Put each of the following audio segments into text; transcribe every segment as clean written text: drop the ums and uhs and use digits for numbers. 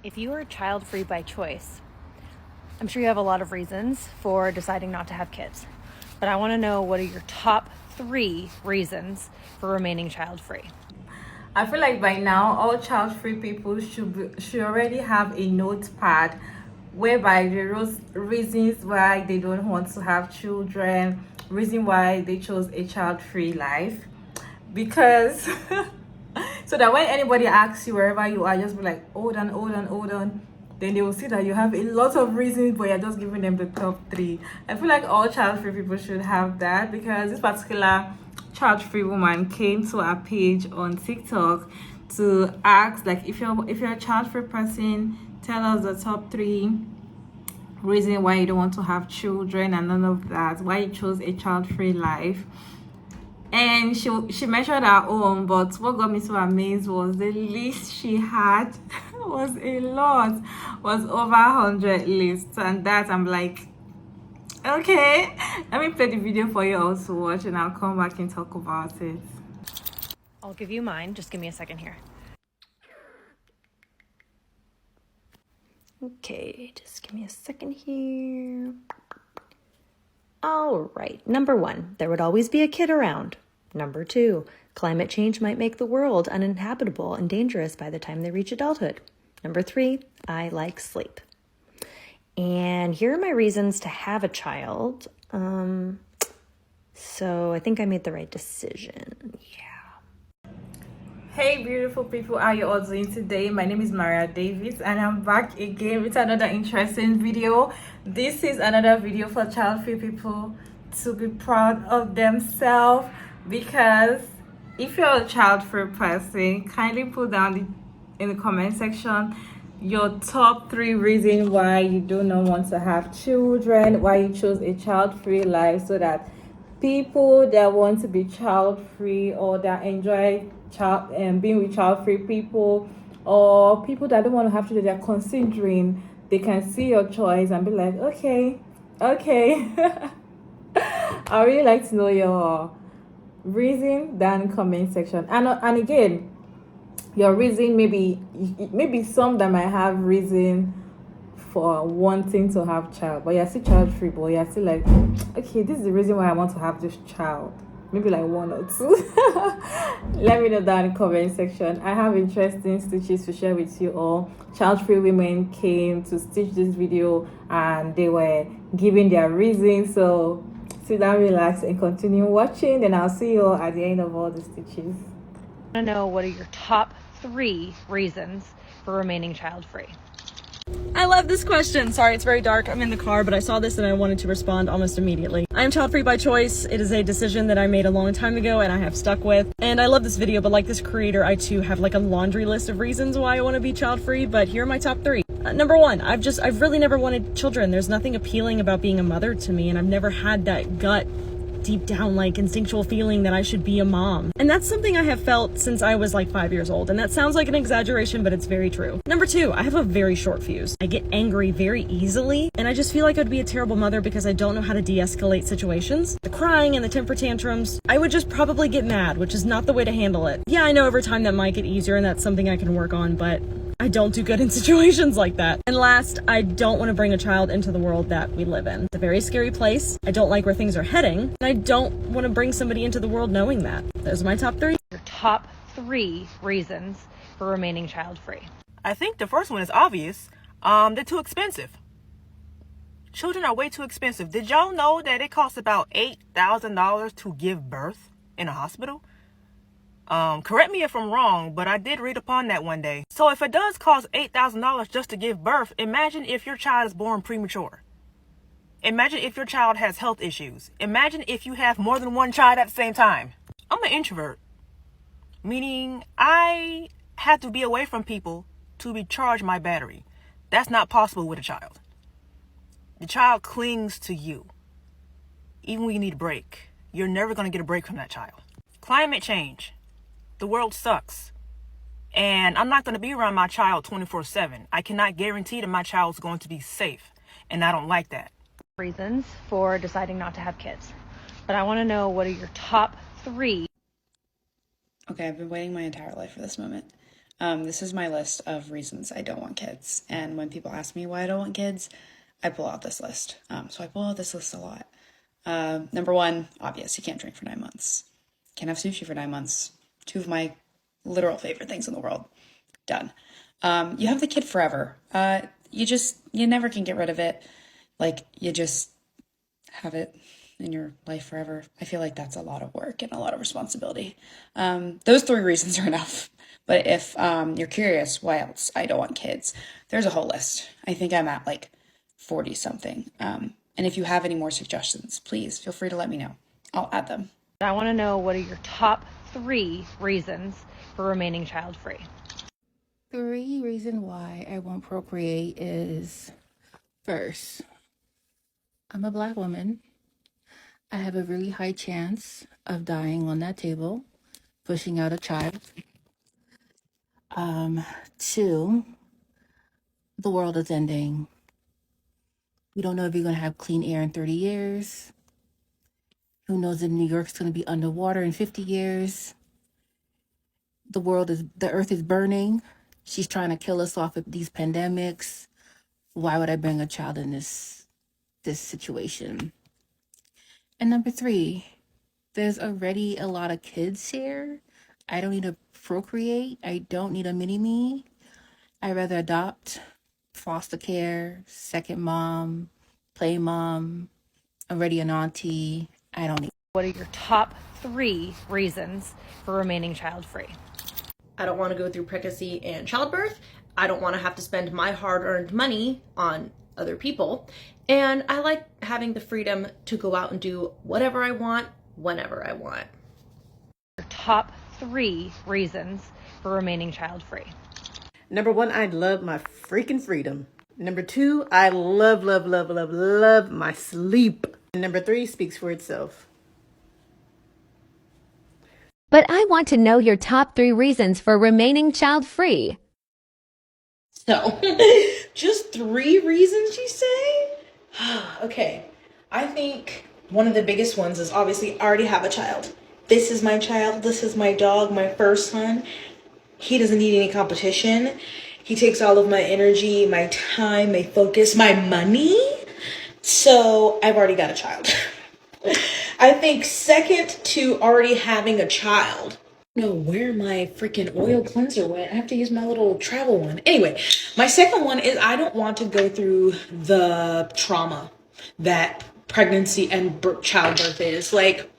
If you are child-free by choice, I'm sure you have a lot of reasons for deciding not to have kids, but I want to know, what are your top 3 reasons for remaining child-free? I feel like by now all child-free people should already have a notepad whereby the reasons why they don't want to have children, reason why they chose a child-free life, because so that when anybody asks you wherever you are, just be like, hold on, then they will see that you have a lot of reasons, but you're just giving them the top 3. I feel like all child-free people should have that, because this particular child-free woman came to our page on TikTok to ask, like, if you're a child-free person, tell us the top 3 reasons why you don't want to have children and none of that, why you chose a child-free life. And she mentioned her own, but what got me so amazed was the list she had was a lot, was over 100 lists, and that I'm like, okay, let me play the video for you all to watch, and I'll come back and talk about it. I'll give you mine. Just give me a second here. Okay, just give me a second here. All right. Number 1, there would always be a kid around. Number 2, climate change might make the world uninhabitable and dangerous by the time they reach adulthood. Number 3, I like sleep. And here are my reasons to have a child. So I think I made the right decision. Yeah. Hey beautiful people, how are you all doing today? My name is Maria Davis and I'm back again with another interesting video. This is another video for child-free people to be proud of themselves, because if you're a child-free person, kindly put down in the comment section your top 3 reasons why you do not want to have children, why you chose a child-free life, so that people that want to be child-free or that enjoy being with child-free people, or people that don't want to have children, they're considering, they can see your choice and be like, okay. I really like to know your reason down in the comment section, and again, your reason, maybe some that might have reason for wanting to have child, but you're still child free, but you're still like, okay, this is the reason why I want to have this child. Maybe like 1 or 2. Let me know down in the comment section. I have interesting stitches to share with you all. Child-free women came to stitch this video and they were giving their reasons, so sit down, relax, and continue watching. Then I'll see you all at the end of all the stitches. I want to know, what are your top 3 reasons for remaining child-free? I love this question. Sorry, it's very dark. I'm in the car, but I saw this and I wanted to respond almost immediately. I am child-free by choice. It is a decision that I made a long time ago and I have stuck with. And I love this video, but like this creator, I too have like a laundry list of reasons why I want to be child-free, but here are my top 3. Number 1, I've really never wanted children. There's nothing appealing about being a mother to me, and I've never had that gut, deep down, like instinctual feeling that I should be a mom. And that's something I have felt since I was like 5 years old. And that sounds like an exaggeration, but it's very true. Number 2, I have a very short fuse. I get angry very easily, and I just feel like I'd be a terrible mother because I don't know how to de-escalate situations. The crying and the temper tantrums, I would just probably get mad, which is not the way to handle it. Yeah, I know over time that might get easier and that's something I can work on, but I don't do good in situations like that. And last, I don't want to bring a child into the world that we live in. It's a very scary place. I don't like where things are heading, and I don't want to bring somebody into the world knowing that. Those are my top 3. Your top 3 reasons for remaining child-free. I think the first one is obvious. They're too expensive. Children are way too expensive. Did y'all know that it costs about $8,000 to give birth in a hospital? Correct me if I'm wrong, but I did read upon that one day. So if it does cost $8,000 just to give birth, imagine if your child is born premature. Imagine if your child has health issues. Imagine if you have more than one child at the same time. I'm an introvert, meaning I have to be away from people to recharge my battery. That's not possible with a child. The child clings to you. Even when you need a break, you're never going to get a break from that child. Climate change. The world sucks. And I'm not going to be around my child 24/7. I cannot guarantee that my child's going to be safe. And I don't like that. Reasons for deciding not to have kids. But I want to know, what are your top 3? Okay, I've been waiting my entire life for this moment. This is my list of reasons I don't want kids. And when people ask me why I don't want kids, I pull out this list. So I pull out this list a lot. Number one, obvious, you can't drink for 9 months. Can't have sushi for 9 months. Two of my literal favorite things in the world. Done. You have the kid forever. You never can get rid of it. Like, you just have it in your life forever. I feel like that's a lot of work and a lot of responsibility. Those 3 reasons are enough. But if you're curious why else I don't want kids, there's a whole list. I think I'm at like 40 something. And if you have any more suggestions, please feel free to let me know. I'll add them. I want to know, what are your top 3 reasons for remaining child-free? 3 reasons why I won't procreate is, first, I'm a Black woman. I have a really high chance of dying on that table, pushing out a child. 2, the world is ending. We don't know if you're going to have clean air in 30 years. Who knows if New York's going to be underwater in 50 years. The earth is burning. She's trying to kill us off with these pandemics. Why would I bring a child in this situation? And number 3, there's already a lot of kids here. I don't need to procreate. I don't need a mini-me. I'd rather adopt, foster care, second mom, play mom, already an auntie. I don't need. What are your top 3 reasons for remaining child-free? I don't want to go through pregnancy and childbirth. I don't want to have to spend my hard-earned money on other people. And I like having the freedom to go out and do whatever I want, whenever I want. Your top 3 reasons for remaining child-free. Number 1, I love my freaking freedom. Number 2, I love my sleep. And number 3 speaks for itself. But I want to know your top 3 reasons for remaining child-free. So, just 3 reasons, you say? Okay, I think one of the biggest ones is obviously I already have a child. This is my child, this is my dog, my first son. He doesn't need any competition. He takes all of my energy, my time, my focus, my money. So I've already got a child. I think second to already having a child. No, where my freaking oil cleanser went. I have to use my little travel one. Anyway, my second one is I don't want to go through the trauma that pregnancy and childbirth is. Like,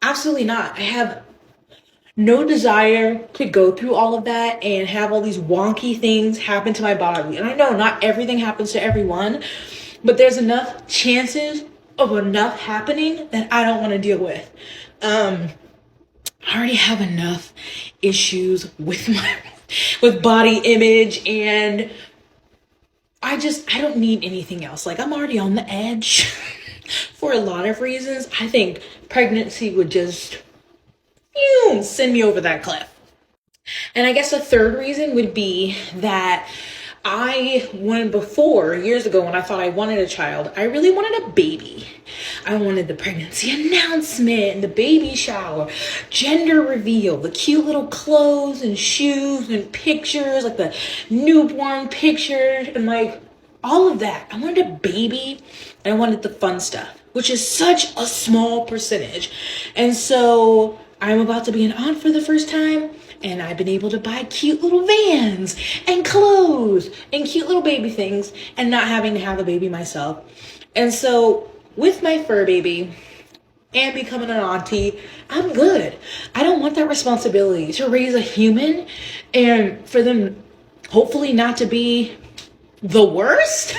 absolutely not. I have no desire to go through all of that and have all these wonky things happen to my body. And I know not everything happens to everyone, but there's enough chances of enough happening that I don't want to deal with. I already have enough issues with with body image, and I don't need anything else. Like, I'm already on the edge for a lot of reasons. I think pregnancy would just send me over that cliff. And I guess the third reason would be that before, years ago, when I thought I wanted a child, I really wanted a baby. I wanted the pregnancy announcement and the baby shower, gender reveal, the cute little clothes and shoes and pictures, like the newborn pictures and like all of that. I wanted a baby and I wanted the fun stuff, which is such a small percentage. And so I'm about to be an aunt for the first time, and I've been able to buy cute little vans and clothes and cute little baby things and not having to have a baby myself. And so with my fur baby and becoming an auntie, I'm good. I don't want that responsibility to raise a human and for them hopefully not to be the worst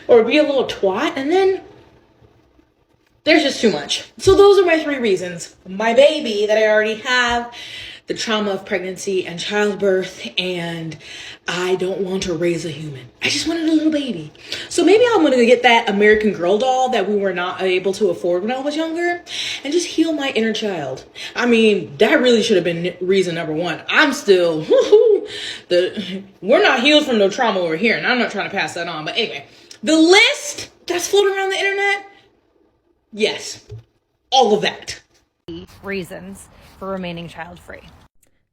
or be a little twat, and then there's just too much. So those are my 3 reasons. My baby that I already have, the trauma of pregnancy and childbirth, and I don't want to raise a human. I just wanted a little baby. So maybe I'm going to get that American Girl doll that we were not able to afford when I was younger and just heal my inner child. I mean, that really should have been reason number 1. I'm still, we're not healed from no trauma over here, and I'm not trying to pass that on. But anyway, the list that's floating around the internet, yes, all of that. Reasons for remaining child-free.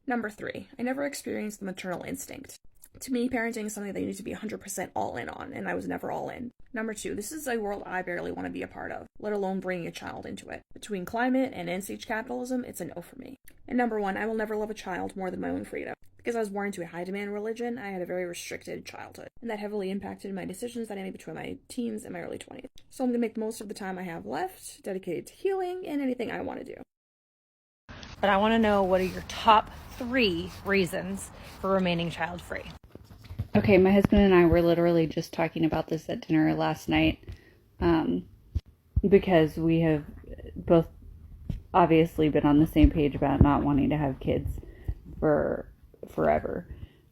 Number 3, I never experienced the maternal instinct. To me, parenting is something that you need to be 100% all in on, and I was never all in. Number 2, this is a world I barely want to be a part of, let alone bringing a child into it. Between climate and end-stage capitalism, it's a no for me. And number 1, I will never love a child more than my own freedom. Because I was born into a high-demand religion, I had a very restricted childhood, and that heavily impacted my decisions that I made between my teens and my early 20s. So I'm going to make most of the time I have left dedicated to healing and anything I want to do. But I want to know, what are your top 3 reasons for remaining child-free? Okay, my husband and I were literally just talking about this at dinner last night, because we have both obviously been on the same page about not wanting to have kids for forever.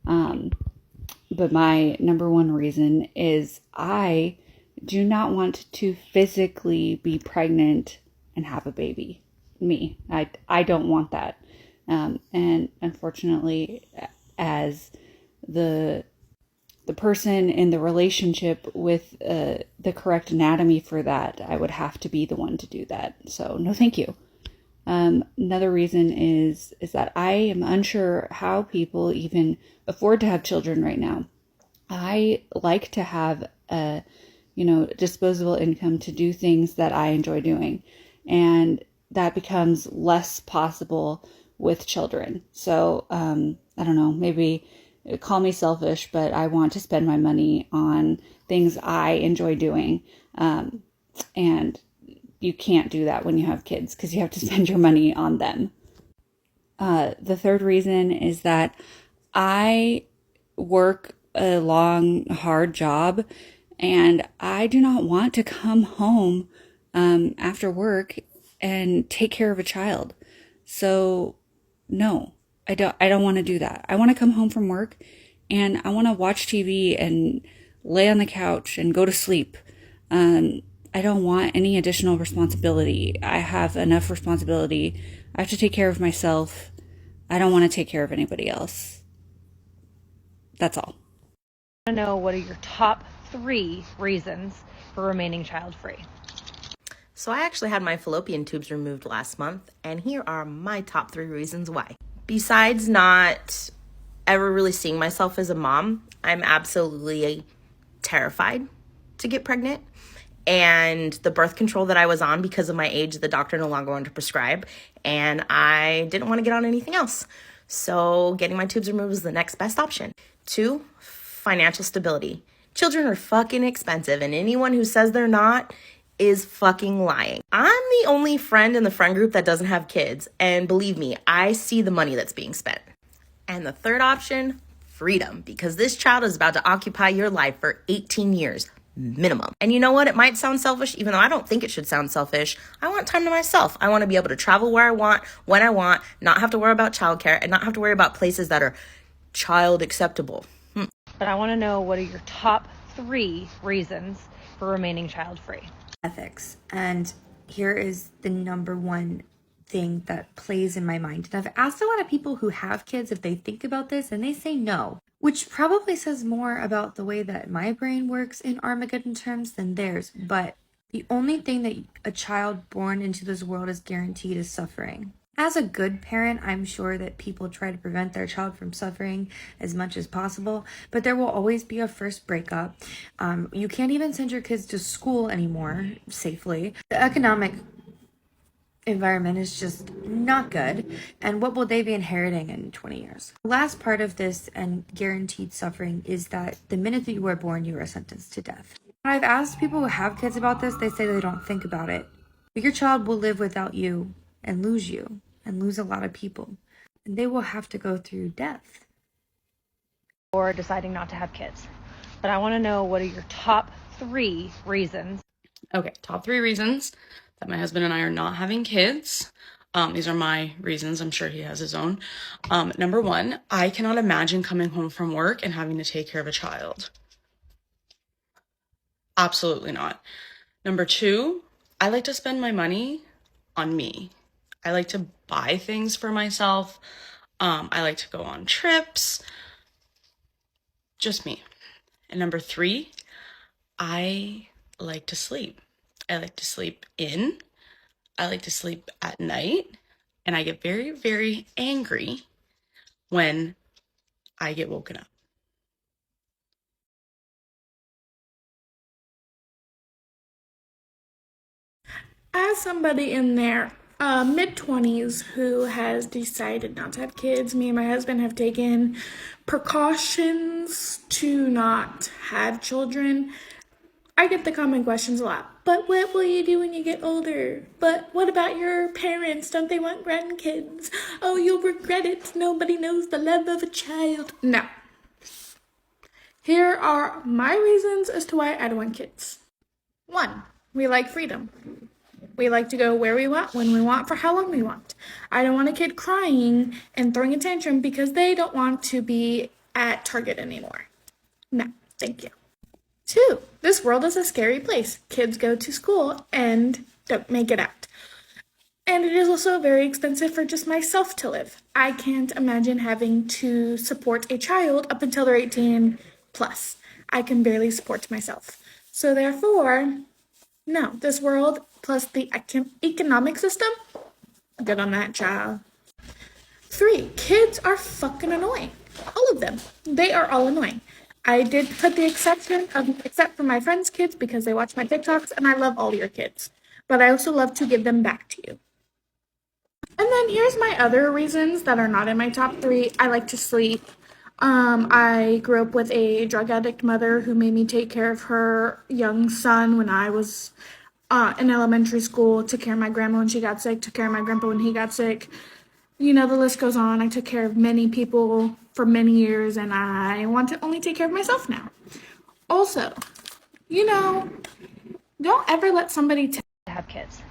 But my number one reason is I do not want to physically be pregnant and have a baby. Me. I don't want that. And unfortunately, as the person in the relationship with the correct anatomy for that, I would have to be the one to do that. So no, thank you. Another reason is that I am unsure how people even afford to have children right now. I like to have a, disposable income to do things that I enjoy doing. And that becomes less possible with children. So, I don't know, maybe call me selfish, but I want to spend my money on things I enjoy doing. And you can't do that when you have kids because you have to spend your money on them. The third reason is that I work a long, hard job and I do not want to come home after work and take care of a child. So no, I don't want to do that. I want to come home from work and I want to watch TV and lay on the couch and go to sleep. I don't want any additional responsibility. I have enough responsibility. I have to take care of myself. I don't want to take care of anybody else. That's all. I want to know, what are your top 3 reasons for remaining child-free? So I actually had my fallopian tubes removed last month, and here are my top 3 reasons why. Besides not ever really seeing myself as a mom, I'm absolutely terrified to get pregnant. And the birth control that I was on because of my age, the doctor no longer wanted to prescribe, and I didn't want to get on anything else. So getting my tubes removed was the next best option. 2, financial stability. Children are fucking expensive, and anyone who says they're not is fucking lying. I'm the only friend in the friend group that doesn't have kids, and believe me, I see the money that's being spent. And the third option, freedom, because this child is about to occupy your life for 18 years. Minimum. And you know what? It might sound selfish, even though I don't think it should sound selfish. I want time to myself. I want to be able to travel where I want, when I want, not have to worry about childcare, and not have to worry about places that are child acceptable. But I want to know, what are your top 3 reasons for remaining child-free? Ethics. And here is the number one thing that plays in my mind. And I've asked a lot of people who have kids if they think about this, and they say no, which probably says more about the way that my brain works in Armageddon terms than theirs. But the only thing that a child born into this world is guaranteed is suffering. As a good parent, I'm sure that people try to prevent their child from suffering as much as possible, but there will always be a first breakup. You can't even send your kids to school anymore safely. The economic environment is just not good, and what will they be inheriting in 20 years? The last part of this and guaranteed suffering is that the minute that you are born, you are sentenced to death. When I've asked people who have kids about this, they say they don't think about it. But your child will live without you and lose a lot of people, and they will have to go through death. Or deciding not to have kids. But I want to know, what are your top 3 reasons? Okay, top 3 reasons that my husband and I are not having kids. These are my reasons. I'm sure he has his own. Number 1, I cannot imagine coming home from work and having to take care of a child. Absolutely not. Number 2, I like to spend my money on me. I like to buy things for myself. I like to go on trips. Just me. And number 3, I like to sleep. I like to sleep in. I like to sleep at night. And I get very, very angry when I get woken up. As somebody in their mid-20s who has decided not to have kids, me and my husband have taken precautions to not have children. I get the common questions a lot. But what will you do when you get older? But what about your parents? Don't they want grandkids? Oh, you'll regret it. Nobody knows the love of a child. No. Here are my reasons as to why I don't want kids. 1, we like freedom. We like to go where we want, when we want, for how long we want. I don't want a kid crying and throwing a tantrum because they don't want to be at Target anymore. No, thank you. 2, this world is a scary place. Kids go to school and don't make it out. And it is also very expensive for just myself to live. I can't imagine having to support a child up until they're 18 plus. I can barely support myself. So therefore, no, this world plus the economic system, good on that, child. 3, kids are fucking annoying. All of them. They are all annoying. I did put the exception of, except for my friends' kids because they watch my TikToks, and I love all your kids. But I also love to give them back to you. And then here's my other reasons that are not in my top 3. I like to sleep. I grew up with a drug addict mother who made me take care of her young son when I was in elementary school, took care of my grandma when she got sick, took care of my grandpa when he got sick. You know, the list goes on. I took care of many people for many years, and I want to only take care of myself now. Also, you know, don't ever let somebody tell you to have kids.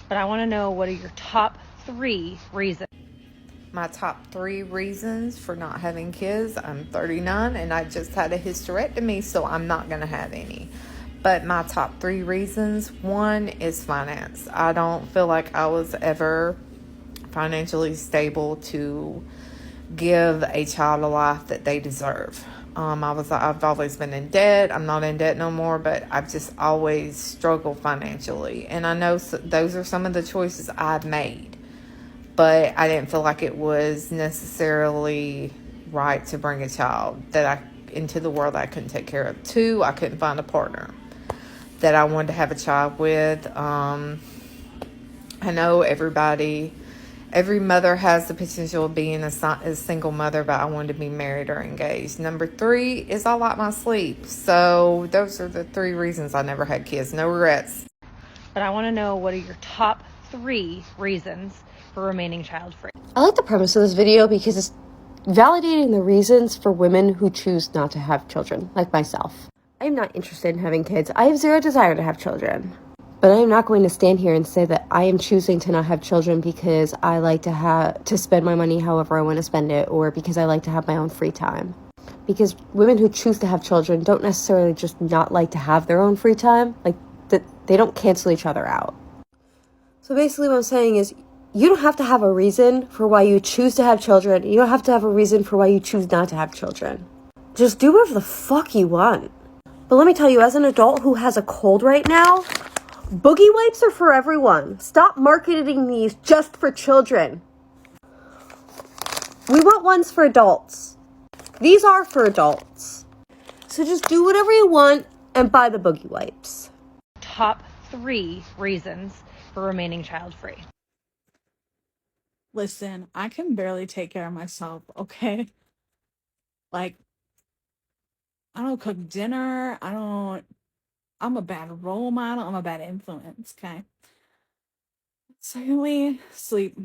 But I want to know, what are your top 3 reasons? My top 3 reasons for not having kids. I'm 39 and I just had a hysterectomy, so I'm not going to have any. But my top 3 reasons, 1 is finance. I don't feel like I was ever financially stable to give a child a life that they deserve. I've always been in debt. I'm not in debt no more, but I've just always struggled financially. And I know those are some of the choices I've made, but I didn't feel like it was necessarily right to bring a child into the world I couldn't take care of. 2, I couldn't find a partner that I wanted to have a child with. I know every mother has the potential of being a single mother, but I wanted to be married or engaged. Number 3 is I like my sleep. So those are the 3 reasons I never had kids. No regrets. But I want to know, what are your top 3 reasons for remaining child-free? I like the premise of this video because it's validating the reasons for women who choose not to have children, like myself. I am not interested in having kids. I have zero desire to have children. But I am not going to stand here and say that I am choosing to not have children because I like to spend my money however I want to spend it, or because I like to have my own free time. Because women who choose to have children don't necessarily just not like to have their own free time. Like, they don't cancel each other out. So basically what I'm saying is, you don't have to have a reason for why you choose to have children. You don't have to have a reason for why you choose not to have children. Just do whatever the fuck you want. But let me tell you, as an adult who has a cold right now, boogie wipes are for everyone. Stop marketing these just for children. We want ones for adults. These are for adults. So just do whatever you want and buy the boogie wipes. Top 3 reasons for remaining child-free. Listen, I can barely take care of myself, okay? Like, I don't cook dinner. I'm a bad role model. I'm a bad influence, okay? Secondly, sleep.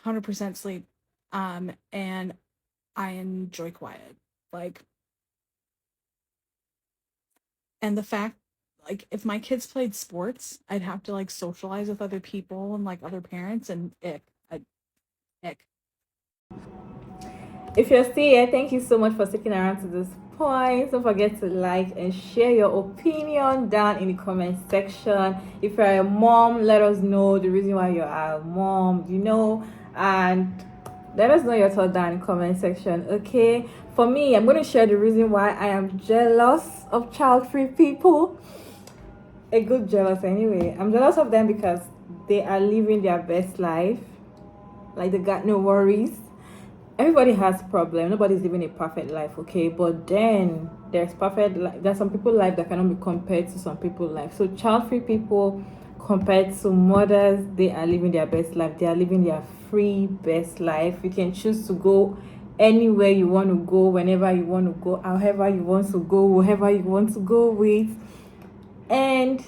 100% sleep. And I enjoy quiet. Like, and the fact, like, if my kids played sports, I'd have to, like, socialize with other people and, like, other parents, and ick. Ick. If you're still here, thank you so much for sticking around to this point. Don't forget to like and share your opinion down in the comment section. If you're a mom, let us know the reason why you're a mom, and let us know your thoughts down in the comment section. Okay, for me, I'm going to share the reason why I am jealous of child-free people. A good jealous anyway. I'm jealous of them because they are living their best life. Like, they got no worries. everybody has problem. Nobody's living a perfect life, okay? But then there's some people's life that cannot be compared to some people's life. So child-free people, compared to mothers, they are living their best life. They are living their free best life. You can choose to go anywhere you want to go, whenever you want to go, however you want to go, whoever you want to go with, and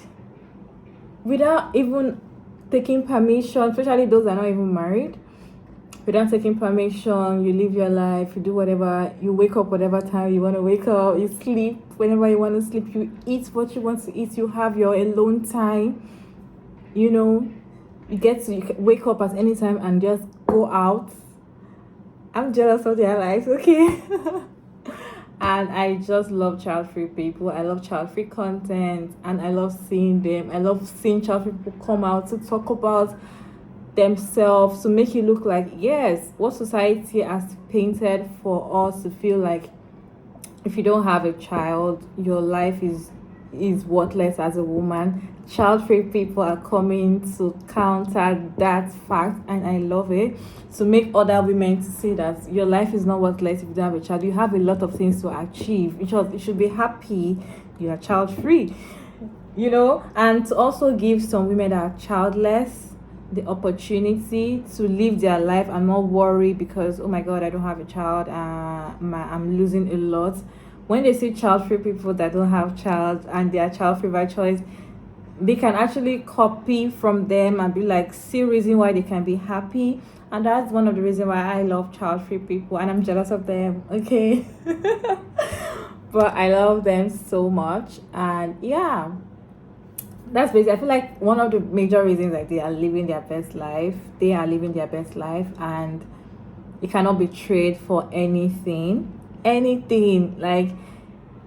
without even taking permission, especially those that are not even married. Without taking permission, you live your life, you do whatever, you wake up whatever time you want to wake up, you sleep whenever you want to sleep, you eat what you want to eat, you have your alone time, you know, you can wake up at any time and just go out. I'm jealous of their lives, okay? And I just love child-free people. I love child-free content, and I love seeing them. I love seeing child-free people come out to talk about themselves, to make it look like, yes, what society has painted for us to feel like if you don't have a child, your life is worthless as a woman. Child-free people are coming to counter that fact, and I love it, to make other women to see that your life is not worthless if you don't have a child. You have a lot of things to achieve. You should be happy you are child-free, you know, and to also give some women that are childless the opportunity to live their life and not worry because, oh my god, I don't have a child, I'm losing a lot. When they see child-free people that don't have child and they are child-free by choice, they can actually copy from them and be like, see reason why they can be happy. And that's one of the reasons why I love child-free people, and I'm jealous of them, okay? But I love them so much. And yeah, that's basically, I feel like one of the major reasons that they are living their best life. They are living their best life, and you cannot be traded for anything. Like,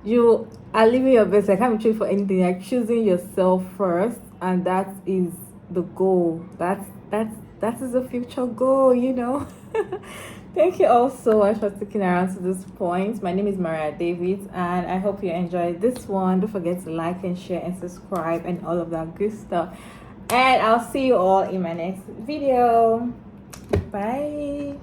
you are living your best life. You can't be traded for anything. You're choosing yourself first, and that is the goal. That is the future goal, you know. Thank you all so much for sticking around to this point. My name is Maria David, and I hope you enjoyed this one. Don't forget to like and share and subscribe and all of that good stuff. And I'll see you all in my next video. Bye.